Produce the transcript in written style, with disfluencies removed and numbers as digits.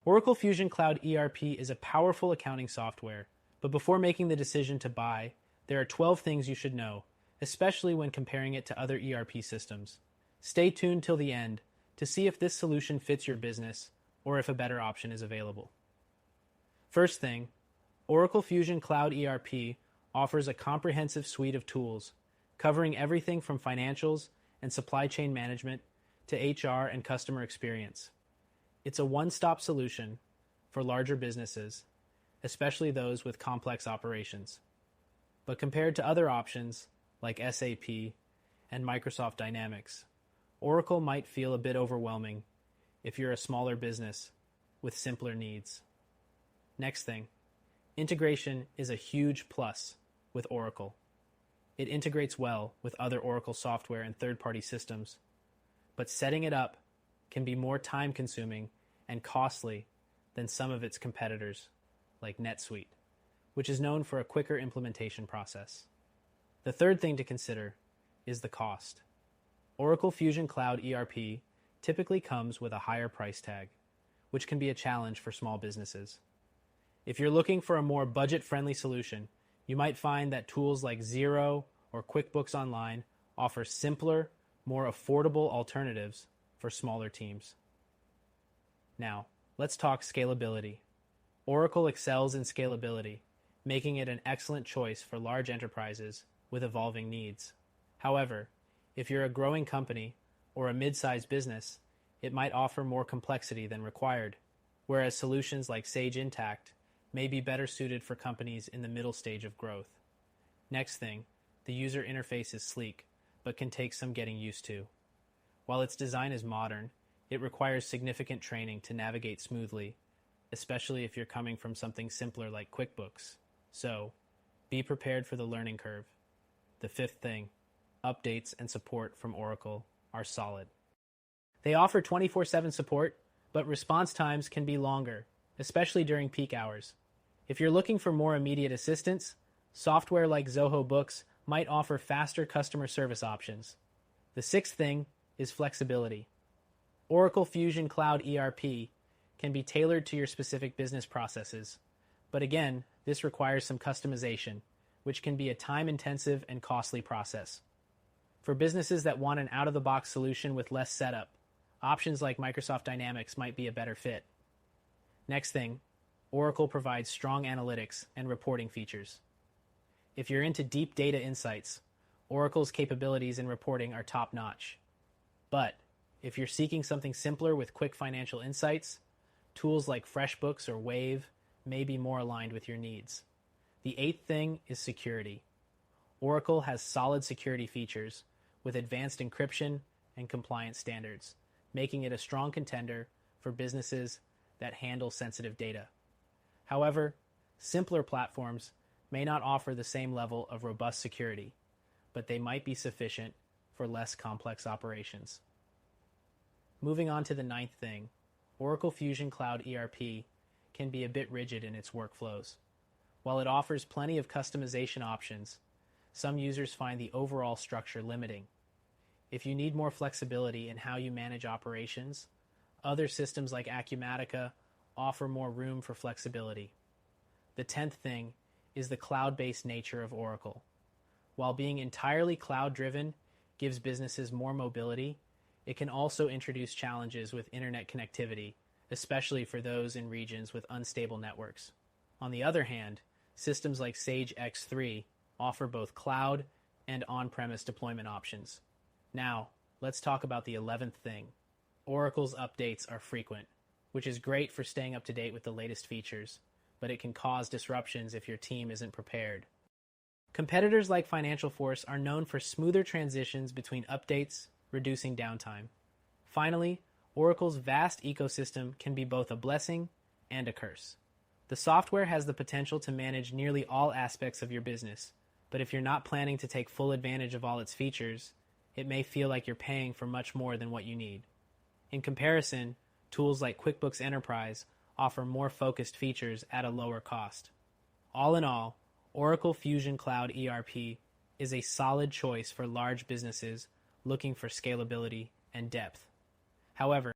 Oracle Fusion Cloud ERP is a powerful accounting software, but before making the decision to buy, there are 12 things you should know, especially when comparing it to other ERP systems. Stay tuned till the end to see if this solution fits your business or if a better option is available. First thing, Oracle Fusion Cloud ERP offers a comprehensive suite of tools covering everything from financials and supply chain management to HR and customer experience. It's a one-stop solution for larger businesses, especially those with complex operations. But compared to other options like SAP and Microsoft Dynamics, Oracle might feel a bit overwhelming if you're a smaller business with simpler needs. Next thing, integration is a huge plus with Oracle. It integrates well with other Oracle software and third-party systems, but setting it up can be more time-consuming and costly than some of its competitors, like NetSuite, which is known for a quicker implementation process. The third thing to consider is the cost. Oracle Fusion Cloud ERP typically comes with a higher price tag, which can be a challenge for small businesses. If you're looking for a more budget-friendly solution, you might find that tools like Xero or QuickBooks Online offer simpler, more affordable alternatives for smaller teams. Now, let's talk scalability. Oracle excels in scalability, making it an excellent choice for large enterprises with evolving needs. However, if you're a growing company or a mid-sized business, it might offer more complexity than required, whereas solutions like Sage Intacct may be better suited for companies in the middle stage of growth. Next thing, the user interface is sleek, but can take some getting used to. While its design is modern, it requires significant training to navigate smoothly, especially if you're coming from something simpler like QuickBooks. So, be prepared for the learning curve. The fifth thing, updates and support from Oracle are solid. They offer 24/7 support, but response times can be longer, especially during peak hours. If you're looking for more immediate assistance, software like Zoho Books might offer faster customer service options. The sixth thing is flexibility. Oracle Fusion Cloud ERP can be tailored to your specific business processes, but again, this requires some customization, which can be a time-intensive and costly process. For businesses that want an out-of-the-box solution with less setup, options like Microsoft Dynamics might be a better fit. Next thing, Oracle provides strong analytics and reporting features. If you're into deep data insights, Oracle's capabilities in reporting are top-notch. But if you're seeking something simpler with quick financial insights, tools like FreshBooks or Wave may be more aligned with your needs. The eighth thing is security. Oracle has solid security features with advanced encryption and compliance standards, making it a strong contender for businesses that handle sensitive data. However, simpler platforms may not offer the same level of robust security, but they might be sufficient for less complex operations. Moving on to the ninth thing, Oracle Fusion Cloud ERP can be a bit rigid in its workflows. While it offers plenty of customization options, some users find the overall structure limiting. If you need more flexibility in how you manage operations, other systems like Acumatica offer more room for flexibility. The 10th thing is the cloud-based nature of Oracle. While being entirely cloud-driven gives businesses more mobility, it can also introduce challenges with internet connectivity, especially for those in regions with unstable networks. On the other hand, systems like Sage X3 offer both cloud and on-premise deployment options. Now, let's talk about the 11th thing. Oracle's updates are frequent, which is great for staying up to date with the latest features, but it can cause disruptions if your team isn't prepared. Competitors like Financial Force are known for smoother transitions between updates, reducing downtime. Finally, Oracle's vast ecosystem can be both a blessing and a curse. The software has the potential to manage nearly all aspects of your business, but if you're not planning to take full advantage of all its features, it may feel like you're paying for much more than what you need. In comparison, tools like QuickBooks Enterprise offer more focused features at a lower cost. All in all, Oracle Fusion Cloud ERP is a solid choice for large businesses looking for scalability and depth. However,